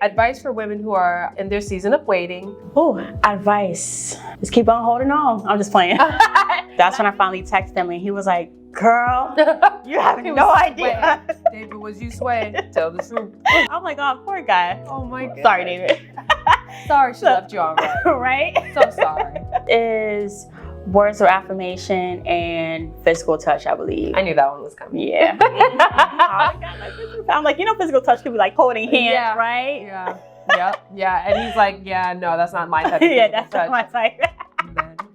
Advice for women who are in their season of waiting. Oh, advice. Just keep on holding on. I'm just playing. That's when I finally texted him and he was like, girl, you have no idea. David, was you swaying? Tell the truth. I'm like, oh, poor guy. Oh my God. Sorry, David. Sorry she left you on red. Right? So sorry. Is words of affirmation and physical touch, I believe. I knew that one was coming. Yeah. I'm like, physical touch could be like holding hands, right? Yeah. Yep. Yeah. And he's like, yeah, no, that's not my type of yeah, that's touch. not my type.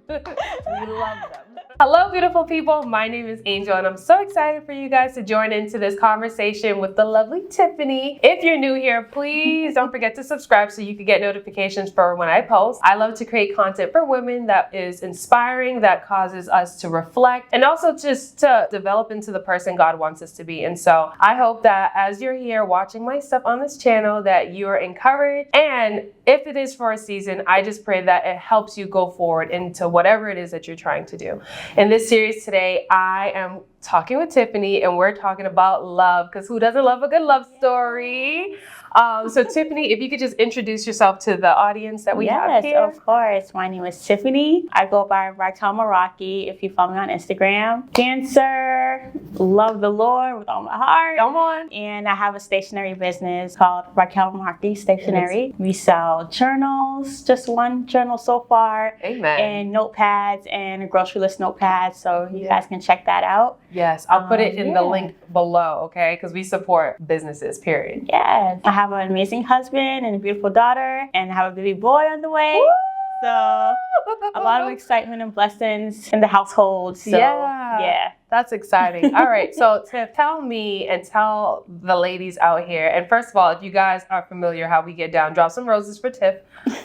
We love them. Hello, beautiful people. My name is Angel, and I'm so excited for you guys to join into this conversation with the lovely Tiffany. If you're new here, please don't forget to subscribe so you can get notifications for when I post. I love to create content for women that is inspiring, that causes us to reflect, and also just to develop into the person God wants us to be. And so I hope that as you're here watching my stuff on this channel, that you are encouraged. And if it is for a season, I just pray that it helps you go forward into whatever it is that you're trying to do. In this series today, I am talking with Tiffany and we're talking about love, because who doesn't love a good love story? So Tiffany, if you could just introduce yourself to the audience that we have here. Yes, of course. My name is Tiffany. I go by Raquel Meraki if you follow me on Instagram. Dancer, love the Lord with all my heart. Come on. And I have a stationery business called Raquel Meraki Stationery. Yes. We sell journals, just one journal so far. Amen. And notepads and grocery list notepads. So you guys can check that out. Yes, I'll put it in the link below, okay? Because we support businesses, period. Yes. I have an amazing husband and a beautiful daughter, and I have a baby boy on the way. Woo! So a lot of excitement and blessings in the household. So yeah. That's exciting. All right, so Tiff, tell me and tell the ladies out here. And first of all, if you guys are familiar how we get down, drop some roses for Tiff,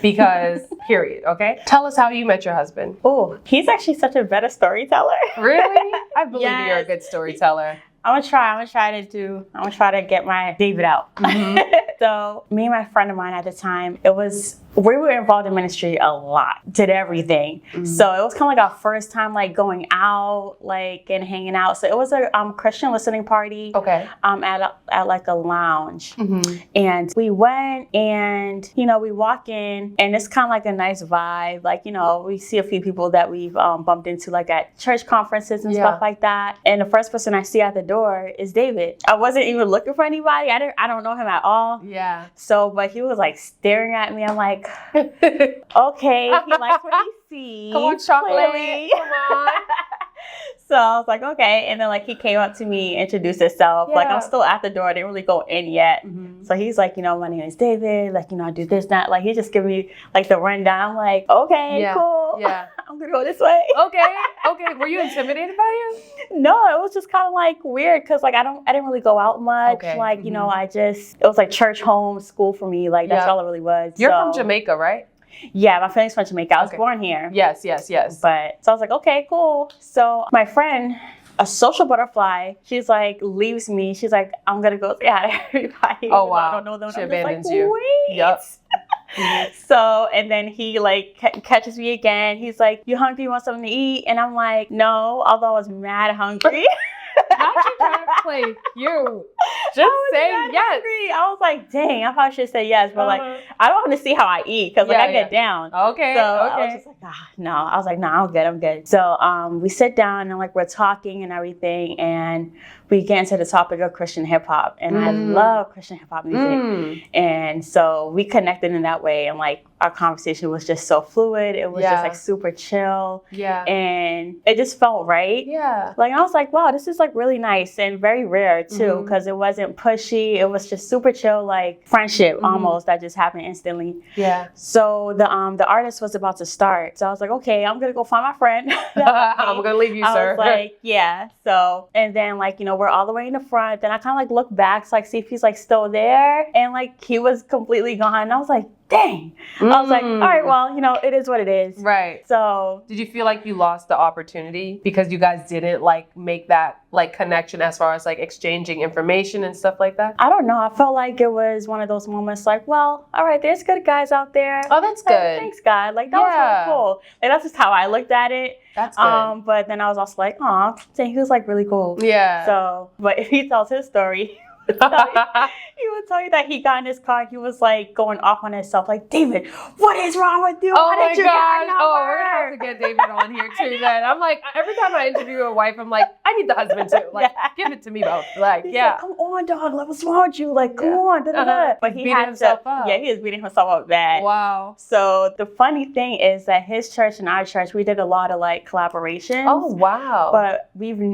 because period, okay? Tell us how you met your husband. Oh, he's actually such a better storyteller. Really? I believe you're a good storyteller. I'm gonna try to get my David out. Mm-hmm. So me and my friend of mine at the time, we were involved in ministry a lot, did everything. Mm-hmm. So it was kind of like our first time like going out, like and hanging out. So it was a Christian listening party. Okay. At like a lounge. Mm-hmm. And we went and, we walk in and it's kind of like a nice vibe. Like, we see a few people that we've bumped into like at church conferences and stuff like that. And the first person I see at the door is David. I wasn't even looking for anybody. I don't know him at all. Yeah. So, but he was like staring at me. I'm like, okay, he likes what he sees. Come on, chocolate. Come on. So I was like, okay. And then like he came up to me, introduced himself. Yeah. Like I'm still at the door. I didn't really go in yet. Mm-hmm. So he's like, my name is David. Like, I do this, that. Like he just gave me like the rundown. I'm like, okay, cool. Yeah. I'm going to go this way. Okay. Were you intimidated by him? No, it was just kind of like weird. Cause like I didn't really go out much. Okay. Like, it was like church, home, school for me. Like that's all it really was. You're from Jamaica, right? Yeah, my family's from Jamaica. I was born here. Yes. But so I was like, okay, cool. So my friend, a social butterfly, she's like, leaves me. She's like, I'm going to go say hi to everybody. Oh, wow. I don't know them. She abandons you. Wait. Yep. So, and then he like catches me again. He's like, you hungry? You want something to eat? And I'm like, no, although I was mad hungry. Not you trying to play you. Just say yes. Hungry. I was like, dang, I probably should say yes. But like, I don't want to see how I eat because I get down. Okay. So I was just like, no. I was like, no, I'm good. So we sit down and like we're talking and everything. And we get into the topic of Christian hip hop. And I love Christian hip hop music. And so we connected in that way. And like our conversation was just so fluid. It was just like super chill. Yeah. And it just felt right. Yeah. Like I was like, wow, this is like really nice and very rare too, because it wasn't pushy. It was just super chill, like friendship almost that just happened instantly. Yeah. So the artist was about to start. So I was like, okay, I'm gonna go find my friend. I'm gonna leave you, sir. I was like, yeah. So and then like, we're all the way in the front. Then I kind of like look back to like see if he's like still there. And like he was completely gone. And I was like, dang. I was like, all right, well, it is what it is. Right. So did you feel like you lost the opportunity because you guys didn't like make that like connection as far as like exchanging information and stuff like that? I don't know. I felt like it was one of those moments like, well, all right, there's good guys out there. Oh, that's good. Thanks, God. Like that was really cool. Like that's just how I looked at it. That's good. But then I was also like, dang, he was like really cool. Yeah. So, but if he tells his story, He would tell you that he got in his car. He was like going off on himself, like, David, what is wrong with you? Oh Why my did you gosh. get our Oh, we're number? gonna have to get David on here too. Then I'm like, every time I interview a wife, I'm like, I need the husband too. Like, give it to me both. Like, He's yeah. like, come on, dog. Like, what's wrong with you? Like, come on. Da, da, da. But he Beating had himself to, up. Yeah, he was beating himself up bad. Wow. So the funny thing is that his church and our church, we did a lot of like collaborations. Oh wow. But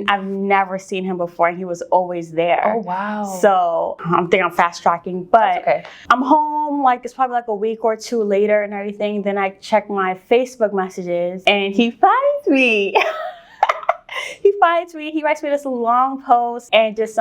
I've never seen him before, and he was always there. Oh wow. So I'm thinking I'm fast tracking, but okay. I'm home, like it's probably like a week or two later and everything. Then I check my Facebook messages and he finds me. He finds me, he writes me this long post and just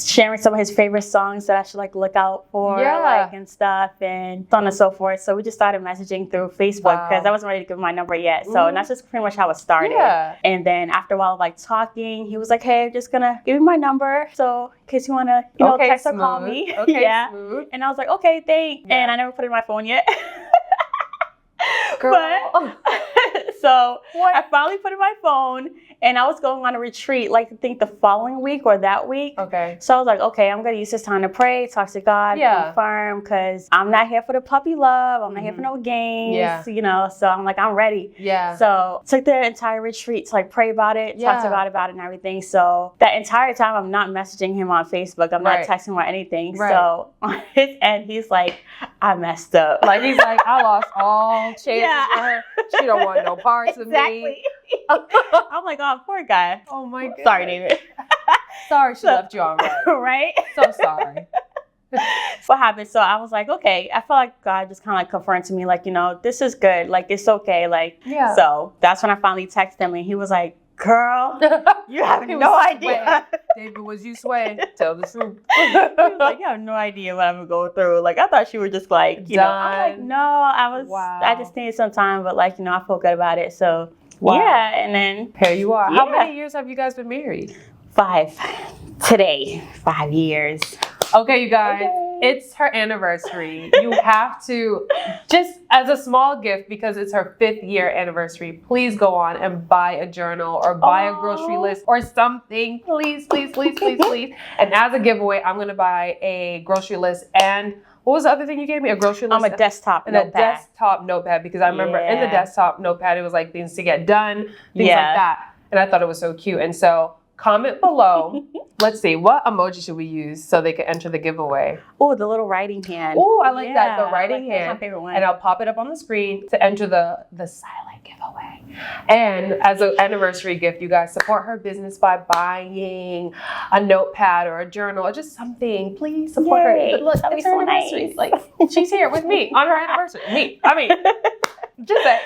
sharing some of his favorite songs that I should like look out for, like and stuff, and so on and so forth. So we just started messaging through Facebook because I wasn't ready to give my number yet. So that's just pretty much how it started. Yeah. And then after a while of like talking, he was like, hey, I'm just gonna give you my number. So in case you wanna, text or call me. Okay, yeah. Smooth. And I was like, okay, thanks. Yeah. And I never put it in my phone yet. Girl. But, so I finally put it in my phone, and I was going on a retreat, like I think the following week or that week. Okay. So I was like, okay, I'm going to use this time to pray, talk to God, confirm, because I'm not here for the puppy love. I'm not here for no games, So I'm like, I'm ready. Yeah. So took the entire retreat to like pray about it, talk to God about it and everything. So that entire time, I'm not messaging him on Facebook. I'm not texting him or anything. Right. So on his end, he's like, I messed up. Like, he's like, I lost all chances for her. She don't want no parts of me. I'm like, oh, poor guy. Oh my God. Sorry, David. Sorry she left you on red. Right? So sorry. What happened? So I was like, okay. I felt like God just kind of like confirmed to me, like, this is good. Like, it's okay. Like, So that's when I finally texted him, and he was like, girl, you have no idea. David, was you swaying? Tell the truth. He was like, you have no idea what I'm gonna go through. Like, I thought she was just like, I'm like, no, I just needed some time, but like, I feel good about it. So yeah, and then here you are. How many years have you guys been married? 5. Today, 5 years. Okay, you guys, it's her anniversary. You have to, just as a small gift, because it's her 5th year anniversary, please go on and buy a journal or buy a grocery list or something. Please, please, please, please, please. And as a giveaway, I'm going to buy a grocery list and what was the other thing you gave me? A grocery list? A desktop notepad. A desktop notepad, because I remember in the desktop notepad, it was like things to get done, things like that. And I thought it was so cute. And so comment below. Let's see, what emoji should we use so they can enter the giveaway? Oh, the little writing hand. Oh, I like that, the writing hand. That's my favorite one. And I'll pop it up on the screen to enter the silent giveaway. And as an anniversary gift, you guys support her business by buying a notepad or a journal or just something. Please support her. Look, that'd be so nice. Like, she's here with me on her anniversary. Just say.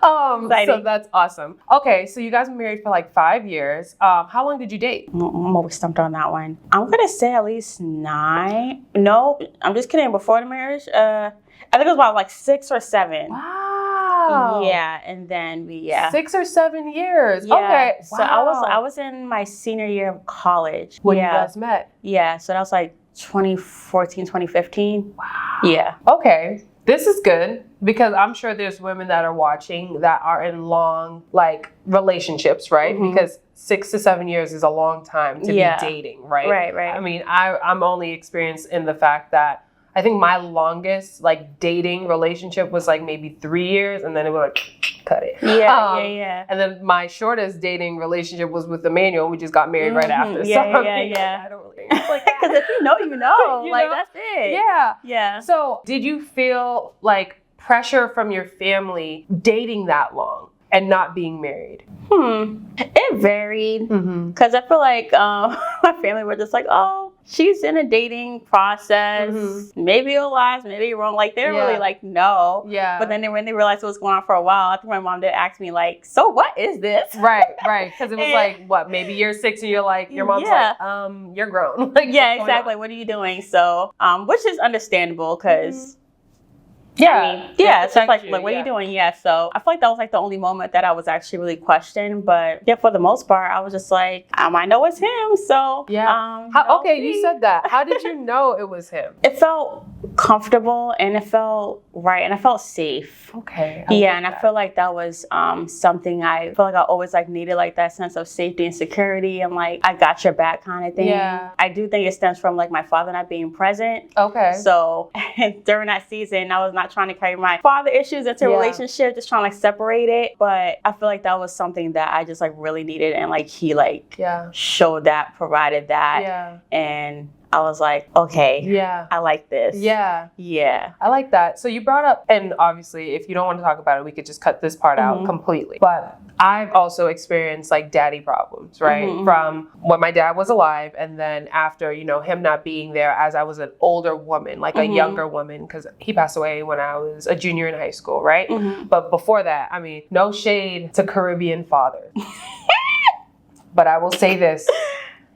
So that's awesome. Okay, so you guys were married for like 5 years. How long did you date? I'm always stumped on that one. I'm gonna say at least 9. No, I'm just kidding. Before the marriage, I think it was about like 6 or 7. Wow. Yeah, and then 6 or 7 years. Yeah. Okay. So I was in my senior year of college when you guys met. Yeah. So that was like 2014, 2015. Wow. Yeah. Okay. This is good because I'm sure there's women that are watching that are in long relationships, right? Mm-hmm. Because 6 to 7 years is a long time to be dating, right? Right. I mean, I'm only experienced in the fact that I think my longest dating relationship was maybe 3 years, and then it would cut it. Yeah. And then my shortest dating relationship was with Emmanuel. We just got married right after. Yeah. I don't really because if you know, you know. That's it. Yeah. So did you feel pressure from your family dating that long and not being married? It varied because I feel like my family were just like, oh, she's in a dating process. Maybe it'll last, maybe it won't. They didn't really know. Yeah. But then when they realized it was going on for a while, I think my mom did ask me so what is this? Right. Because it was maybe year 6 and you're your mom's you're grown. Exactly. What are you doing? So, which is understandable because. So it's just what are you doing? Yeah, so I feel like that was the only moment that I was actually really questioned. But for the most part, I was just I know it's him. So you said that. How did you know it was him? It felt comfortable and it felt right and I felt safe. Okay. I feel like that was something I feel like I always like needed, like that sense of safety and security and like I got your back kind of thing. Yeah. I do think it stems from like my father not being present. Okay. So during that season, I was not trying to carry my father issues into a relationship, just trying to like separate it. But I feel like that was something that I just like really needed, and like he like showed that, provided that, and I was like, okay, I like this. Yeah. I like that. So you brought up, and obviously if you don't want to talk about it, we could just cut this part out completely. But I've also experienced like daddy problems, right? From when my dad was alive, and then after, you know, him not being there as I was an older woman, like a younger woman, because he passed away when I was a junior in high school, right? But before that, I mean, no shade to Caribbean fathers. But I will say this.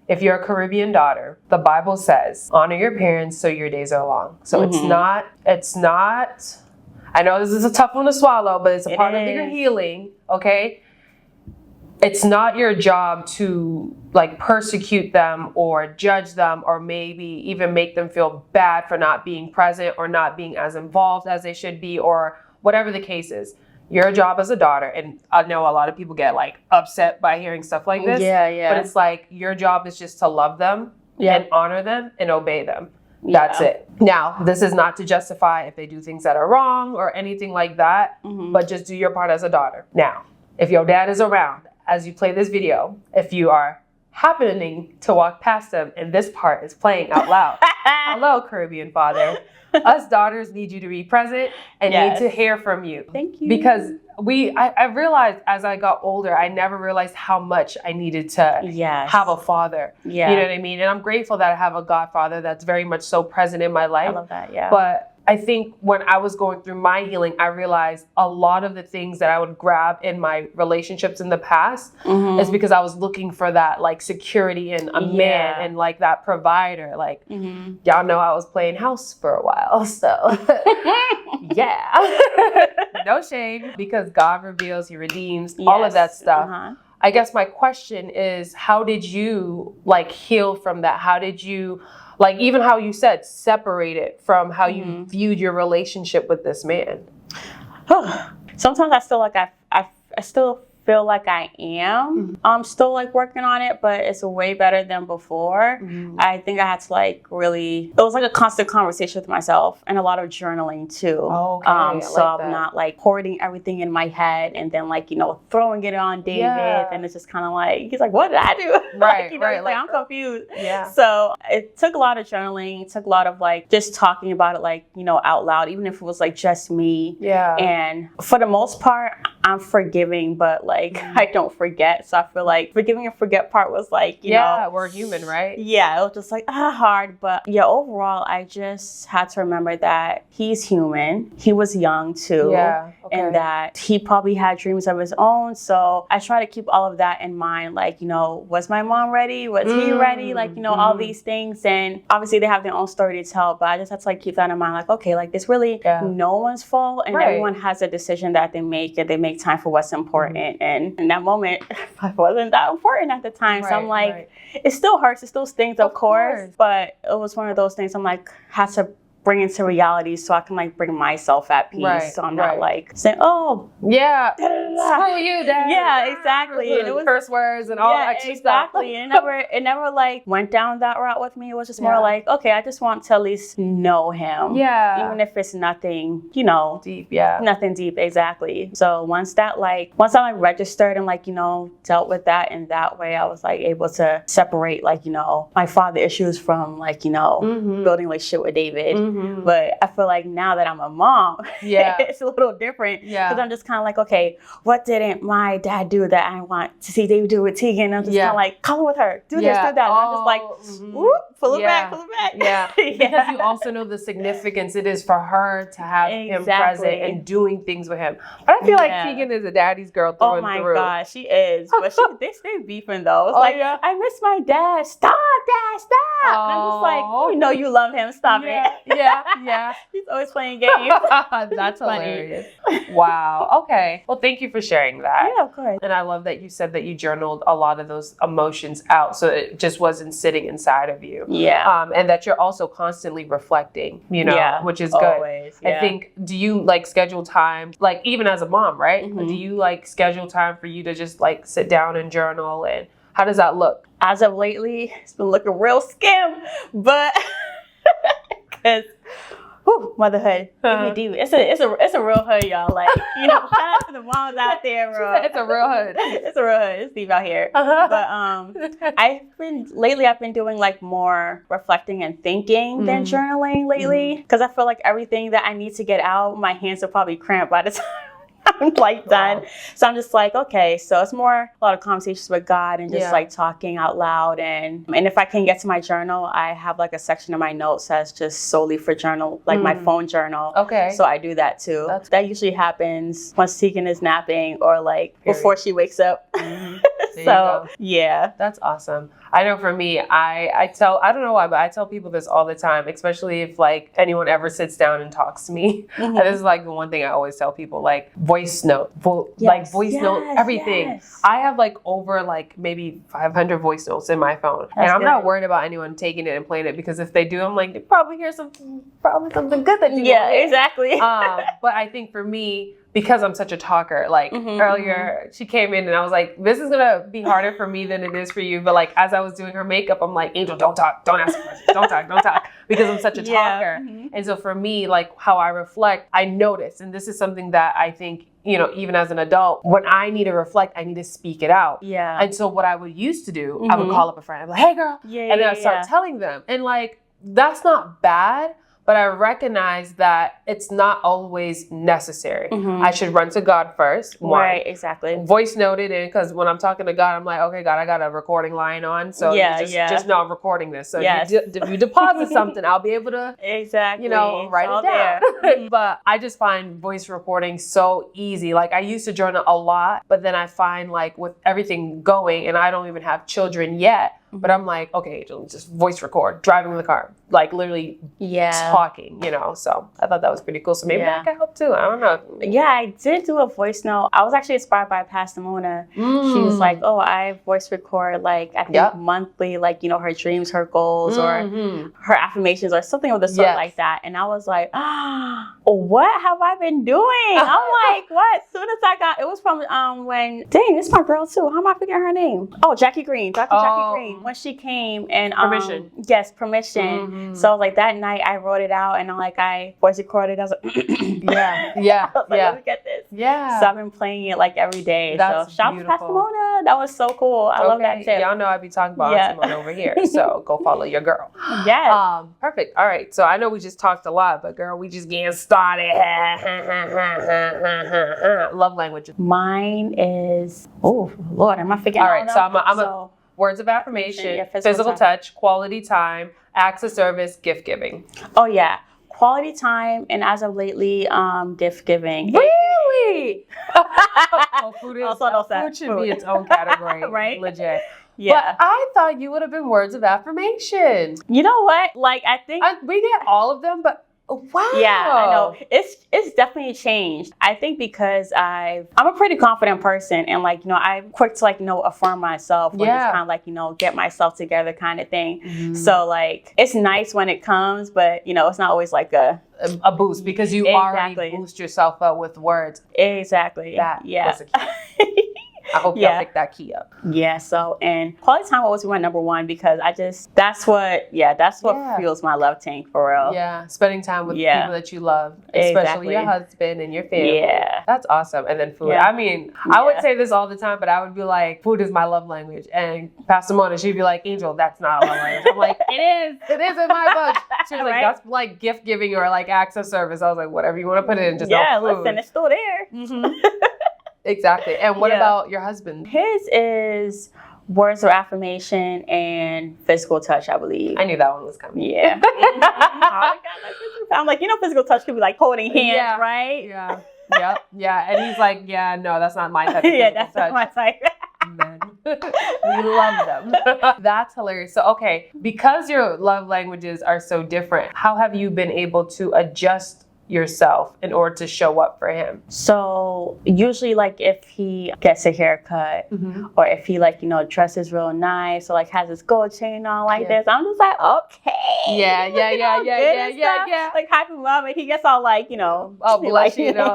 If you're a Caribbean daughter, the Bible says, honor your parents so your days are long. So it's not, I know this is a tough one to swallow, but it's a part of your healing, okay? It's not your job to like persecute them or judge them or maybe even make them feel bad for not being present or not being as involved as they should be or whatever the case is. Your job as a daughter, and I know a lot of people get like upset by hearing stuff like this. But it's like your job is just to love them and honor them and obey them. That's it. Now, this is not to justify if they do things that are wrong or anything like that, but just do your part as a daughter. Now, if your dad is around as you play this video, if you are happening to walk past them and this part is playing out loud, hello, Caribbean father. Us daughters need you to be present and need to hear from you. Thank you. Because I realized as I got older, I never realized how much I needed to have a father. You know what I mean? And I'm grateful that I have a godfather that's very much so present in my life. I love that, But I think when I was going through my healing, I realized a lot of the things that I would grab in my relationships in the past is because I was looking for that like security in a man and like that provider. Like y'all know I was playing house for a while, so no shame, because God reveals, He redeems, all of that stuff. I guess my question is, how did you like heal from that? How did you, like, even how you said, separate it from how you viewed your relationship with this man? Sometimes I feel like I still feel like I am. I'm still like working on it, but it's way better than before. I think I had to like really, it was like a constant conversation with myself and a lot of journaling too. So I'm not like hoarding everything in my head and then like, you know, throwing it on David and it's just kind of like, he's like, what did I do? Right, like I'm confused. So it took a lot of journaling. It took a lot of like just talking about it, like, you know, out loud, even if it was like just me. And for the most part, I'm forgiving, but like I don't forget. So I feel like forgiving and forget part was like, you know, we're human, right? It was just like hard. But overall, I just had to remember that he's human. He was young too. And that he probably had dreams of his own. So I try to keep all of that in mind. Like, you know, was my mom ready? Was he ready? Like, you know, all these things. And obviously they have their own story to tell, but I just had to like keep that in mind. Like, okay, like this really no one's fault, and everyone has a decision that they make, and they make time for what's important. And in that moment, it wasn't that important at the time. So I'm like, it still hurts. It still stings, of course. But it was one of those things I'm like, had to bring into reality so I can like bring myself at peace. So I'm not like saying, oh, screw you, Dad. Exactly. And it was curse words and all that extra stuff. It never like went down that route with me. It was just more like, okay, I just want to at least know him. Even if it's nothing, you know, deep. Nothing deep. Exactly. So once I like registered and like, you know, dealt with that in that way, I was like able to separate like, you know, my father issues from like, you know, building like shit with David. But I feel like now that I'm a mom, it's a little different. Because I'm just kind of like, okay, what didn't my dad do that I want to see David do with Tegan? I'm just kind of like, color with her, do this, do that. And I'm just like, whoop, pull it back. Because you also know the significance it is for her to have him present and doing things with him. But I feel like Tegan is a daddy's girl through and through. Oh my gosh, she is. But they stay beefing though. It's I miss my dad. Stop, Dad, stop. And I'm just like, you know you love him. Stop it. He's always playing games. That's hilarious. Wow. Okay. Well, thank you for sharing that. Yeah, of course. And I love that you said that you journaled a lot of those emotions out, so it just wasn't sitting inside of you. Yeah. And that you're also constantly reflecting, you know, which is good. Always, yeah. I think, do you like schedule time, like even as a mom, right? Do you like schedule time for you to just like sit down and journal, and how does that look? As of lately, it's been looking real skim, but because motherhood, it's a real hood, y'all. Like, you know, shout out to the moms out there, bro. It's a real hood. It's a real hood. It's deep out here. But I've been doing like more reflecting and thinking than journaling lately, because I feel like everything that I need to get out, my hands will probably cramp by the time I'm like done. So I'm just like, okay, so it's more a lot of conversations with God and just like talking out loud. And if I can get to my journal, I have like a section of my notes that's just solely for journal, like my phone journal. Okay. So I do that too. That usually happens once Tegan is napping or like before she wakes up. So yeah. That's awesome. I know for me, I don't know why, but I tell people this all the time, especially if like anyone ever sits down and talks to me. And this is like the one thing I always tell people, like voice note, everything. Yes. I have like over like maybe 500 voice notes in my phone. And I'm not worried about anyone taking it and playing it, because if they do, I'm like, they probably hear something good that you want. Exactly. But I think for me, because I'm such a talker, like earlier she came in and I was like, this is gonna be harder for me than it is for you. But like, as I was doing her makeup, I'm like, Angel, don't talk, don't ask questions, don't talk, because I'm such a talker. And so for me, like how I reflect, I notice, and this is something that I think, you know, even as an adult, when I need to reflect, I need to speak it out. Yeah. And so what I would used to do, I would call up a friend, I'm like, hey girl, and then I start telling them, and like, that's not bad. But I recognize that it's not always necessary. I should run to God first. Right, exactly. Voice noted in, because when I'm talking to God, I'm like, okay, God, I got a recording line on. So just know I'm recording this. So if you deposit something, I'll be able to, you know, write it down. But I just find voice recording so easy. Like I used to journal a lot, but then I find like with everything going, and I don't even have children yet, but I'm like, okay, Angel, just voice record, driving in the car, like literally talking, you know? So I thought that was pretty cool. So maybe that could help too. I don't know. Yeah, I did do a voice note. I was actually inspired by Pastor Mona. She was like, oh, I voice record like, I think monthly, like, you know, her dreams, her goals, or her affirmations or something of the sort like that. And I was like, what have I been doing? I'm like, what? As soon as I got, it was from dang, this is my girl too. How am I forgetting her name? Oh, Jackie Green, Dr. Jackie Green. When she came and permission. Yes, permission. So like that night I wrote it out and I voice recorded. I was like, I was like, let me get this. Yeah. So I've been playing it like every day. That's so shout out to Pastor Mona. That was so cool. I love that tip. Y'all know I be talking about Auntie Mona over here. So go follow your girl. Yes. Perfect. All right. So I know we just talked a lot, but girl, we just getting started. Love languages. Mine is, oh Lord, am I forgetting? All right. So I'm words of affirmation, physical touch, quality time, acts of service, gift giving. Oh yeah. Quality time, and as of lately, gift giving. Really? Food should be its own category. Right? Legit. Yeah. But I thought you would have been words of affirmation. You know what? Like, I think we get all of them, but wow. Yeah, I know. It's definitely changed. I think because I'm a pretty confident person, and like, you know, I'm quick to like, you know, affirm myself or just kind of like, you know, get myself together kind of thing. So like, it's nice when it comes, but you know, it's not always like a boost, because you already boost yourself up with words. Exactly. That was a key. I hope y'all pick that key up. Yeah. So, and quality time always my number one, because that's what fuels my love tank for real. Yeah. Spending time with people that you love, especially your husband and your family. Yeah. That's awesome. And then food. I mean, I would say this all the time, but I would be like, food is my love language. And Pastor Mona, she'd be like, Angel, that's not a love language. I'm like, it is in my book. She was like, that's like gift giving or like acts of service. I was like, whatever you want to put it in, just no food. Listen, it's still there. Exactly. And what about your husband? His is words of affirmation and physical touch, I believe. I knew that one was coming. Yeah. I'm like, you know, physical touch could be like holding hands, right? Yeah. Yeah. And he's like, yeah, no, that's not my type of physical that's touch. not my type. Men. We love them. That's hilarious. So, okay, because your love languages are so different, how have you been able to adjust yourself in order to show up for him? So usually, like, if he gets a haircut or if he, like, you know, dresses real nice or like has his gold chain on like this, I'm just like, okay. Yeah. Like, happy mom, and he gets all like, you know, oh, bless you, know.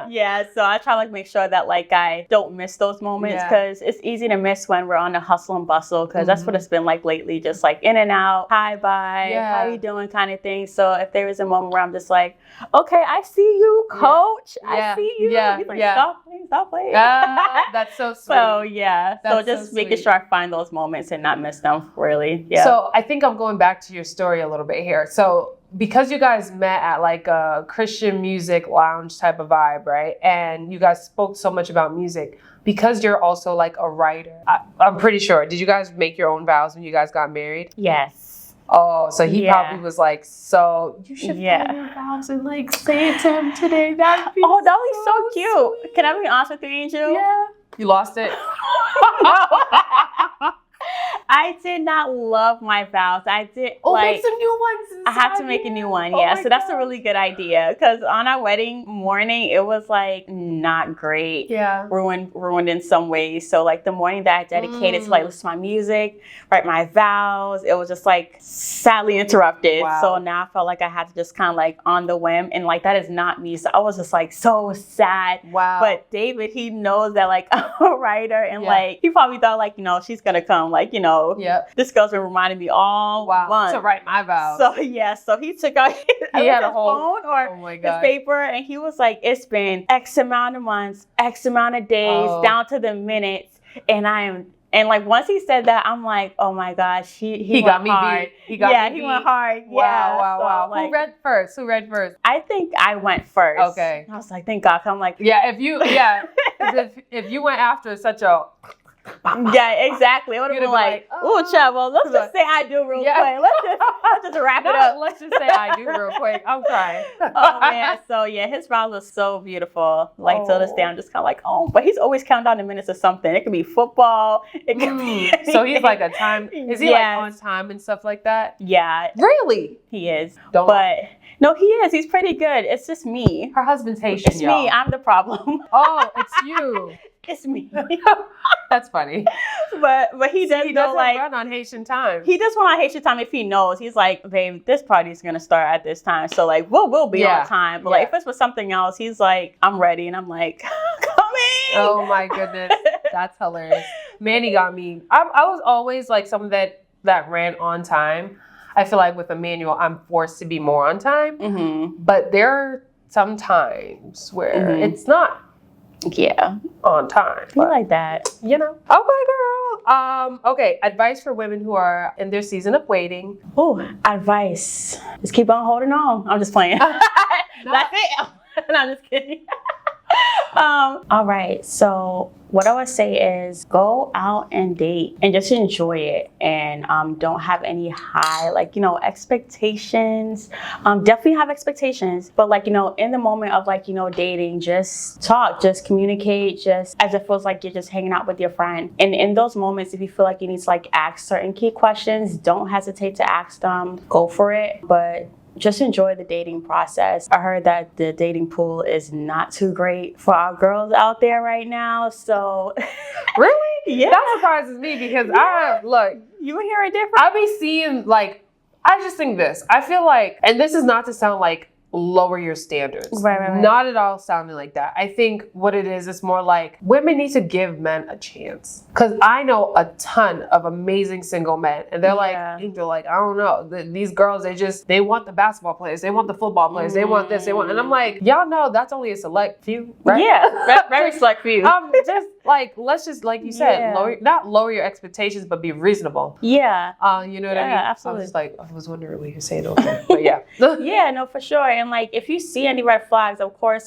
Yeah, so I try to like make sure that like I don't miss those moments, because it's easy to miss when we're on the hustle and bustle, because that's what it's been like lately, just like in and out, hi, bye, how you doing kind of thing. So if there is a moment where I'm just like, okay, I see you, coach, I see you. He's like, stop playing. That's so sweet. So yeah, so just making sure I find those moments and not miss them, really. Yeah. So I think I'm going back to your story a little bit here. So because you guys met at like a Christian music lounge type of vibe, right? And you guys spoke so much about music, because you're also like a writer. I'm pretty sure. Did you guys make your own vows when you guys got married? Yes. Oh, so he probably was like, so you should find your vows and like say it to him today. That'd be that would be so cute. Sweet. Can I be honest with you, Angel? Yeah. You lost it? I did not love my vows. I did make some new ones. I have to make a new one. Yeah, so that's a really good idea, because on our wedding morning, it was like not great. Yeah, ruined in some ways. So like the morning that I dedicated to like listen to my music, write my vows, it was just like sadly interrupted. Wow. So now I felt like I had to just kind of like on the whim, and like that is not me. So I was just like so sad. Wow. But David, he knows that like I'm a writer, and like he probably thought like, you know, she's gonna come, like, you know, this girl's been reminding me all month to write my vows. So yeah, so he took out his phone or his paper, and he was like, it's been X amount of months, X amount of days, down to the minutes, and like once he said that, I'm like, oh my gosh, he got me hard. He went hard. Wow. Like, Who read first? I think I went first. Okay. I was like, thank God. I'm like, if you went after such a yeah, exactly. It would have been like, ooh, child, well, let's just say I do real quick. Let's just wrap it up. Let's just say I do real quick. I'm crying. Oh, man. So, yeah, his vows was so beautiful. Like, till this day, I'm just kind of like, but he's always counting down the minutes of something. It could be football. It could be anything. So he's like a time. Is he like on time and stuff like that? Yeah. Really? He is. But no, he is. He's pretty good. It's just me. Her husband's Haitian, It's me. I'm the problem. Oh, it's you. It's me. That's funny. But he does like run on Haitian time. He does run on Haitian time if he knows. He's like, babe, this party's gonna start at this time. So like we'll be on time. But like if it's for something else, he's like, I'm ready, and I'm like, coming. Oh my goodness. That's hilarious. Manny got me. I was always like someone that ran on time. I feel like with Emmanuel, I'm forced to be more on time. Mm-hmm. But there are some times where it's not on time. You like that. You know. Okay, girl. Okay, advice for women who are in their season of waiting. Oh, advice. Just keep on holding on. I'm just playing. That's it. No, I'm just kidding. All right, so what I would say is go out and date and just enjoy it, and don't have any high expectations. Definitely have expectations, but in the moment of dating, just talk, just communicate, just as it feels like you're just hanging out with your friend. And in those moments, if you feel like you need to ask certain key questions, don't hesitate to ask them. Go for it, but just enjoy the dating process. I heard that the dating pool is not too great for our girls out there right now. So really? Yeah. That surprises me because you hear it different. I be seeing I just think this. I feel like, and this is not to sound like lower your standards. Right. Not at all sounding like that. I think what it is more like women need to give men a chance. Because I know a ton of amazing single men, and they're I don't know. These girls, they want the basketball players, they want the football players, they want this, and I'm like, y'all know that's only a select few, right? Yeah, very select few. Just let's just like you said, lower your expectations, but be reasonable. Yeah. You know what I mean? Absolutely. I was wondering what you're saying over there, but yeah. Yeah, no, for sure. And if you see any red flags, of course,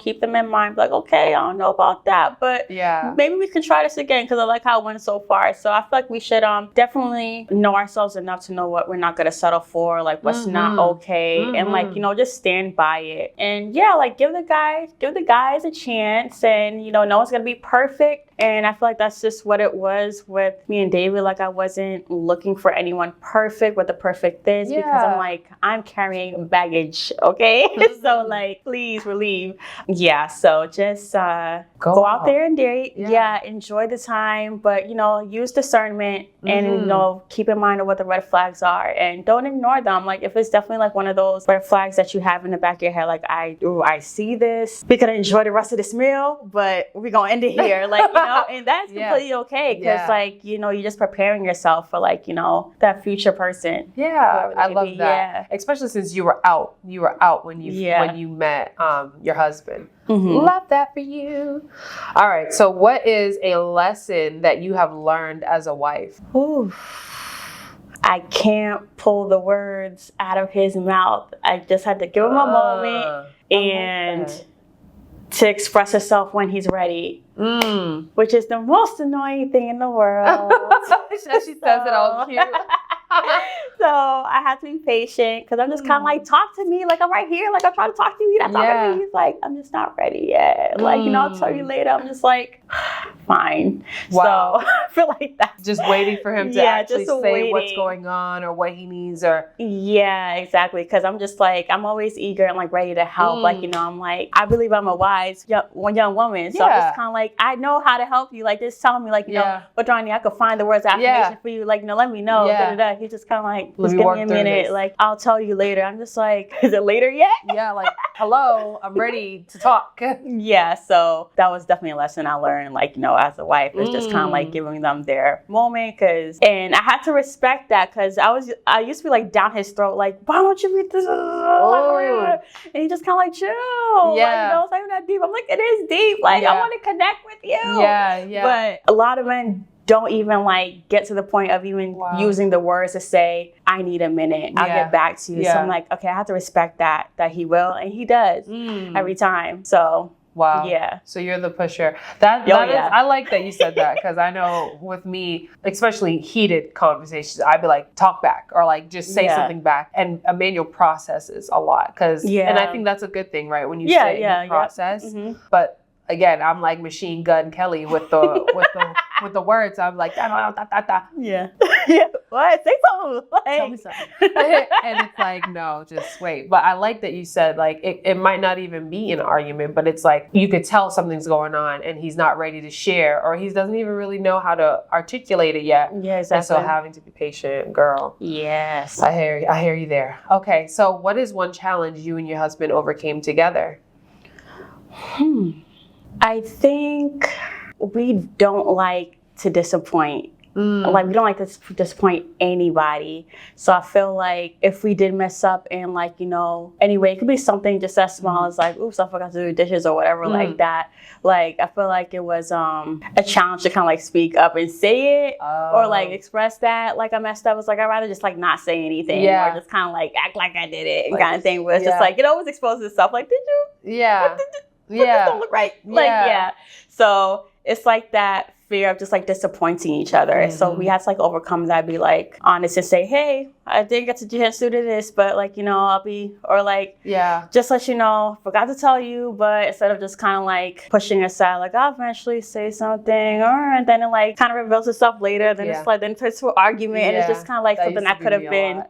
keep them in mind. Okay, I don't know about that, but maybe we can try this again, because I like how it went so far. So I feel like we should definitely know ourselves enough to know what we're not gonna settle for, what's not okay, and just stand by it. And give the guys a chance, and no one's gonna be perfect. And I feel like that's just what it was with me and David. Like, I wasn't looking for anyone perfect with the perfect this because I'm like, I'm carrying baggage, okay? So, like, please relieve. Yeah, so just go out there and date. Yeah, enjoy the time, but, you know, use discernment and, you know, keep in mind of what the red flags are and don't ignore them. Like, if it's definitely like one of those red flags that you have in the back of your head, like, I see this. We could enjoy the rest of this meal, but we're going to end it here. Like, you know, and that's completely okay because, like, you know, you're just preparing yourself for, like, you know, that future person. Yeah, I love that. Especially since you were out. You were out when you met your husband. Love that for you. All right. So what is a lesson that you have learned as a wife? Ooh. I can't pull the words out of his mouth. I just had to give him a moment and to express herself when he's ready, which is the most annoying thing in the world. She says it all cute. So I have to be patient because I'm just kind of like, talk to me. Like, I'm right here. Like, I'm trying to talk to you. You're not talking to me. He's like, I'm just not ready yet. Like, you know, I'll tell you later. I'm just like, fine. Wow. So I feel like that's just waiting for him to actually say what's going on or what he needs or. Yeah, exactly. Because I'm just like, I'm always eager and like ready to help. Like, you know, I'm like, I believe I'm a wise young woman. So I'm just kind of like, I know how to help you. Like, just tell me, like, you know, but Ronnie, I could find the words of affirmation for you. Like, you know, let me know. He's just kind of like, just give me a minute. Like, I'll tell you later. I'm just like, is it later yet? Yeah, like, hello, I'm ready to talk. Yeah, so that was definitely a lesson I learned, like, you know, as a wife. It's just kind of like giving them their moment. And I had to respect that because I used to be like down his throat, like, why don't you read this? And he just kind of like, chill. Like, you know, it's not even that deep. I'm like, it is deep. Like, I want to connect with you. But a lot of men don't even like get to the point of even using the words to say, I need a minute. I'll get back to you. So I'm like, okay, I have to respect that he will. And he does every time. So yeah. So you're the pusher. That is, I like that you said that because I know with me, especially heated conversations, I'd be like, talk back or like just say something back. And Emmanuel processes a lot and I think that's a good thing, right? When you say you process, but again, I'm like Machine Gun Kelly with the words. I'm like, yeah. What? Say something. Like, tell me something. And it's like, no, just wait. But I like that you said like it might not even be an argument, but it's like you could tell something's going on and he's not ready to share or he doesn't even really know how to articulate it yet. Yeah, exactly. And so having to be patient, girl. Yes. I hear you there. Okay, so what is one challenge you and your husband overcame together? I think we don't like to disappoint. Like, we don't like to disappoint anybody. So I feel like if we did mess up in, like, you know, anyway, it could be something just as small as like, oops, I forgot to do dishes or whatever like that. Like, I feel like it was a challenge to kind of like speak up and say it or like express that. Like, I messed up. It was like, I'd rather just like not say anything or just kind of like act like I did it and kind of thing. Where it's just like, it always exposes itself. Like, did you? Yeah. This don't look right. Like, So it's like that fear of just like disappointing each other. So we had to like overcome that, be like honest and say, hey, I didn't get to do this, but like, you know, I'll be, or like, just let you know, forgot to tell you, but instead of just kind of like pushing aside, like, I'll eventually say something, and then it like kind of reveals itself later. Then it's like, then it turns to an argument, and it's just kind of like something that could have been,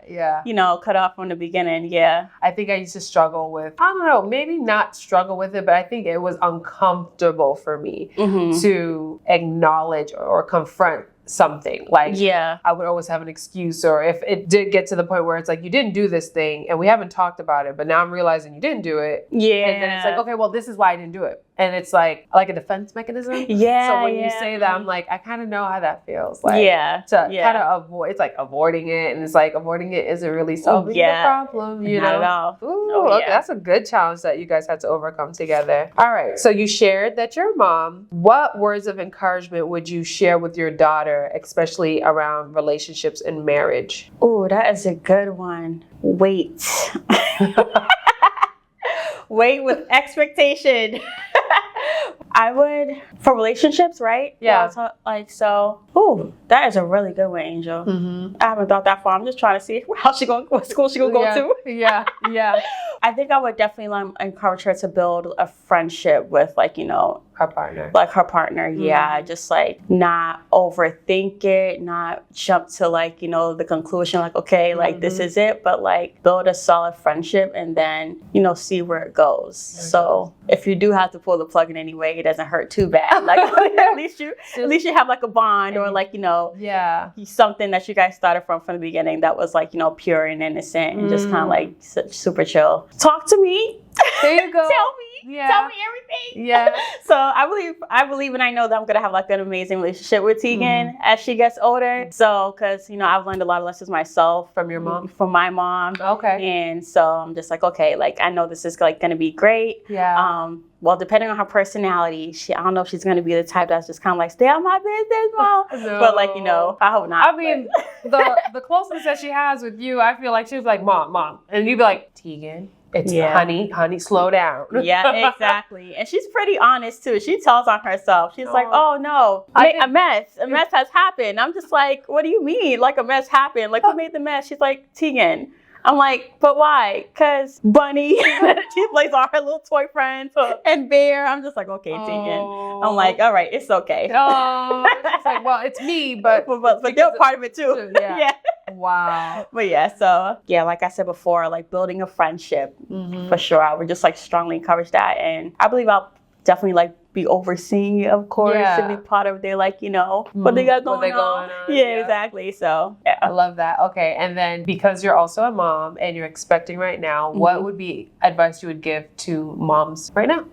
you know, cut off from the beginning. I think I used to struggle with, I don't know, maybe not struggle with it, but I think it was uncomfortable for me to acknowledge or confront something. Like, I would always have an excuse, or if it did get to the point where it's like, you didn't do this thing and we haven't talked about it, but now I'm realizing you didn't do it. And then it's like, okay, well, this is why I didn't do it. And it's like a defense mechanism. So when you say that, I'm like, I kind of know how that feels. Like, to kind of avoid, it's like avoiding it. And it's like avoiding it isn't really solving the problem, you know? Not at all. Ooh, okay, that's a good challenge that you guys had to overcome together. All right. So you shared that you're a mom. What words of encouragement would you share with your daughter, especially around relationships and marriage? Oh, that is a good one. Wait. Wait with expectation. I would, for relationships, right? So, that is a really good one, Angel. I haven't thought that far. I'm just trying to see what school she gonna go to. I think I would definitely encourage her to build a friendship with, like, you know, her partner. Like her partner, yeah. Just like not overthink it, not jump to like, you know, the conclusion like, okay, like this is it, but like build a solid friendship and then, you know, see where it goes. So if you do have to pull the plug in any way, it doesn't hurt too bad. Like at least you have like a bond or like, you know, something that you guys started from the beginning that was like, you know, pure and innocent and just kind of like super chill. Talk to me. There you go. Tell me everything. Yeah. So I believe and I know that I'm gonna have like an amazing relationship with Tegan as she gets older. So because, you know, I've learned a lot of lessons myself from your mom. From my mom. Okay. And so I'm just like, okay, like I know this is like gonna be great. Yeah. Well, depending on her personality, I don't know if she's going to be the type that's just kind of like, stay out my business, mom. No. But like, you know, I hope not. I mean, the closeness that she has with you, I feel like she was like, mom. And you'd be like, Tegan, it's honey, slow down. Yeah, exactly. And she's pretty honest too. She tells on herself. She's like, oh no, a mess has happened. I'm just like, what do you mean? Like a mess happened? Like who made the mess? She's like, Tegan. I'm like, but why? Because Bunny, she plays all her little toy friends, and Bear. I'm just like, okay, Tegan. I'm like, all right, it's okay. Oh, it's like, well, it's me, but they're part of it too. Yeah. Wow. But yeah, so yeah, like I said before, like building a friendship for sure. I would just like strongly encourage that, and I believe I'll definitely like be overseeing it, of course, and be part of their like, you know, what they got going on. Yeah, exactly. So yeah, I love that. Okay, and then because you're also a mom and you're expecting right now, what would be advice you would give to moms right now?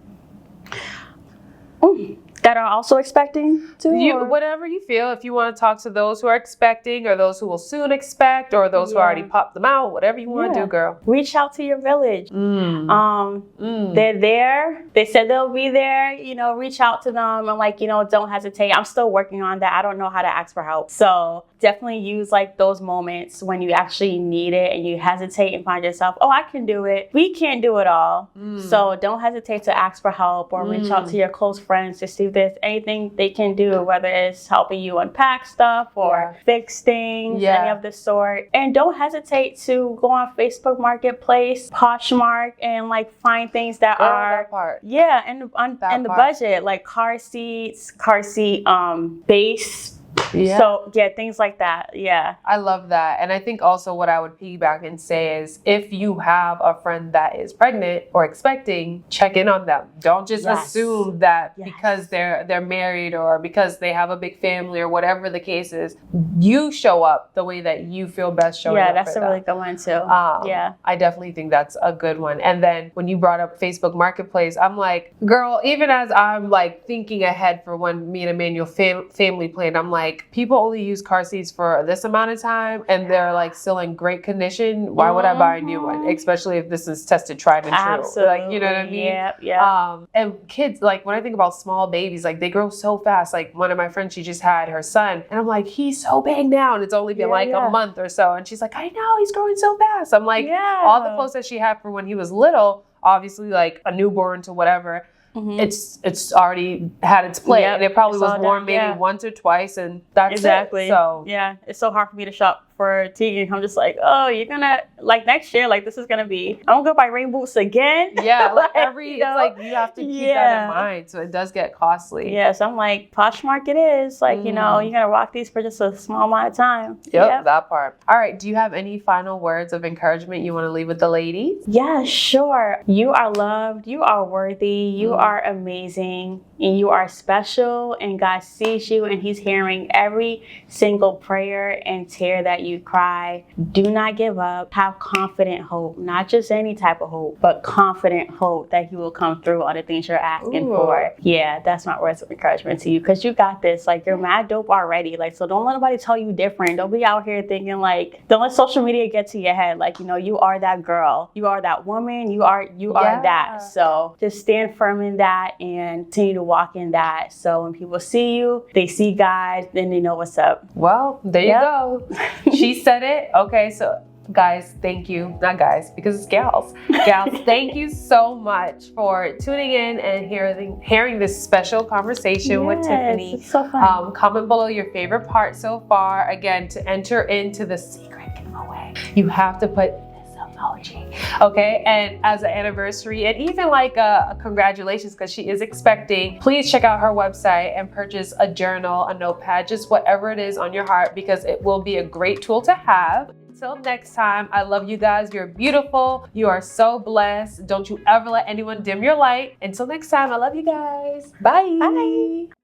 That are also expecting to? Whatever you feel. If you want to talk to those who are expecting or those who will soon expect or those who already popped them out, whatever you want to do, girl. Reach out to your village. They're there. They said they'll be there. You know, reach out to them and like, you know, don't hesitate. I'm still working on that. I don't know how to ask for help. So definitely use like those moments when you actually need it and you hesitate and find yourself, oh, I can do it. We can't do it all. So don't hesitate to ask for help or reach out to your close friends to see if there's anything they can do, whether it's helping you unpack stuff or fix things, any of the sort. And don't hesitate to go on Facebook Marketplace, Poshmark, and like find things that are and the budget, like car seat base. Yeah. So yeah, things like that. Yeah. I love that. And I think also what I would piggyback and say is if you have a friend that is pregnant or expecting, check in on them. Don't just assume that because they're married or because they have a big family or whatever the case is, you show up the way that you feel best showing up. Yeah, that's a really good one too. I definitely think that's a good one. And then when you brought up Facebook Marketplace, I'm like, girl, even as I'm like thinking ahead for when me and Emmanuel family planned, I'm like, people only use car seats for this amount of time and they're like still in great condition. Why would I buy a new one? Especially if this is tested, tried and true. Absolutely. Like, you know what I mean? Yeah. And kids, like when I think about small babies, like they grow so fast. Like one of my friends, she just had her son and I'm like, he's so big now. And it's only been a month or so. And she's like, I know, he's growing so fast. I'm like, all the clothes that she had for when he was little, obviously like a newborn to whatever, it's already had its play, and it probably was worn maybe once or twice, and that's it. So yeah, it's so hard for me to shop for Tegan. I'm just like, oh, you're gonna like next year, like this is gonna be. I'm gonna go buy rain boots again. Yeah, like it's like you have to keep that in mind. So it does get costly. Yeah, so I'm like, Poshmark it is. Like you know, you're gonna rock these for just a small amount of time. Yep, that part. All right, do you have any final words of encouragement you want to leave with the ladies? Yeah, sure. You are loved. You are worthy. You are amazing, and you are special. And God sees you, and He's hearing every single prayer and tear that you cry. Do not give up. Have confident hope, not just any type of hope, but confident hope that He will come through on the things you're asking for. Yeah, that's my words of encouragement to you, because you got this. Like you're mad dope already. Like so, don't let nobody tell you different. Don't be out here thinking like. Don't let social media get to your head. Like you know, you are that girl. You are that woman. You are that. So just stand firm in that and continue to walk in that. So when people see you, they see God, then they know what's up. Well, there you go. She said it. Okay, so guys, thank you. Not guys, because it's gals. Gals, thank you so much for tuning in and hearing this special conversation with Tiffany. It's so fun. Comment below your favorite part so far. Again, to enter into the secret giveaway, you have to put this up queenology. Okay, and as an anniversary and even like a congratulations because she is expecting, please check out her website and purchase a journal, a notepad, just whatever it is on your heart, because it will be a great tool to have. Until next time, I love you guys. You're beautiful. You are so blessed. Don't you ever let anyone dim your light. Until next time, I love you guys. Bye. Bye.